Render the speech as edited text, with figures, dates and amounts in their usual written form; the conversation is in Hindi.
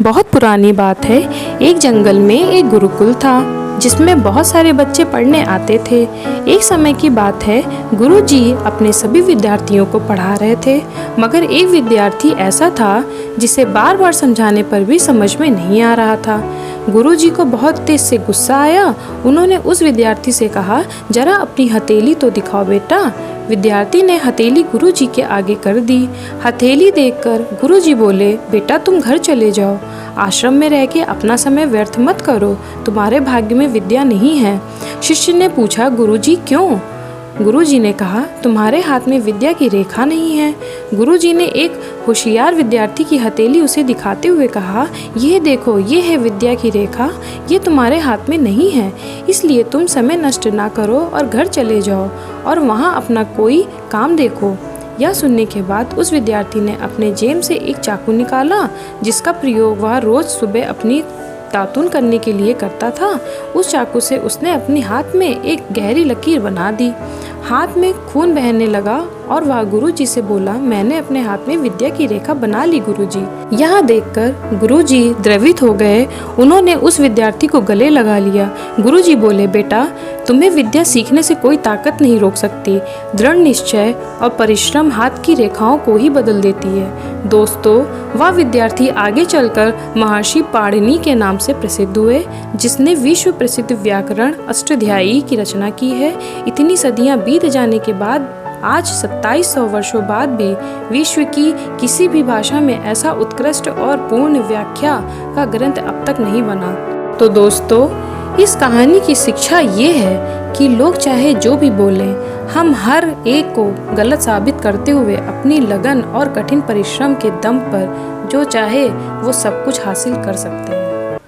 बहुत पुरानी बात है। एक जंगल में एक गुरुकुल था जिसमें बहुत सारे बच्चे पढ़ने आते थे। एक समय की बात है, गुरुजी अपने सभी विद्यार्थियों को पढ़ा रहे थे, मगर एक विद्यार्थी ऐसा था जिसे बार बार समझाने पर भी समझ में नहीं आ रहा था। गुरुजी को बहुत तेज से गुस्सा आया। उन्होंने उस विद्यार्थी से कहा, जरा अपनी हथेली तो दिखाओ बेटा। विद्यार्थी ने हथेली गुरुजी के आगे कर दी। हथेली देखकर गुरुजी बोले, बेटा तुम घर चले जाओ, आश्रम में रह के अपना समय व्यर्थ मत करो, तुम्हारे भाग्य में विद्या नहीं है। शिष्य ने पूछा, गुरुजी क्यों? गुरुजी ने कहा, तुम्हारे हाथ में विद्या की रेखा नहीं है। गुरुजी ने एक होशियार विद्यार्थी की हथेली उसे दिखाते हुए कहा, यह देखो, ये है विद्या की रेखा, ये तुम्हारे हाथ में नहीं है, इसलिए तुम समय नष्ट ना करो और घर चले जाओ और वहाँ अपना कोई काम देखो। यह सुनने के बाद उस विद्यार्थी ने अपने जेब से एक चाकू निकाला, जिसका प्रयोग वह रोज सुबह अपनी दातुन करने के लिए करता था। उस चाकू से उसने अपने हाथ में एक गहरी लकीर बना दी। हाथ में खून बहने लगा और वह गुरुजी से बोला, मैंने अपने हाथ में विद्या की रेखा बना ली गुरुजी। यह देखकर गुरुजी द्रवित हो गए। उन्होंने उस विद्यार्थी को गले लगा लिया। गुरुजी बोले, बेटा तुम्हें विद्या सीखने से कोई ताकत नहीं रोक सकती। दृढ़ निश्चय और परिश्रम हाथ की रेखाओं को ही बदल देती है। दोस्तों, वह विद्यार्थी आगे चलकर महर्षि पाणिनि के नाम से प्रसिद्ध हुए, जिसने विश्व प्रसिद्ध व्याकरण अष्टाध्यायी की रचना की है। इतनी सदियां बीत जाने के बाद आज 2700 वर्षों बाद भी विश्व की किसी भी भाषा में ऐसा उत्कृष्ट और पूर्ण व्याख्या का ग्रंथ अब तक नहीं बना। तो दोस्तों, इस कहानी की शिक्षा ये है कि लोग चाहे जो भी बोलें, हम हर एक को गलत साबित करते हुए अपनी लगन और कठिन परिश्रम के दम पर जो चाहे वो सब कुछ हासिल कर सकते हैं।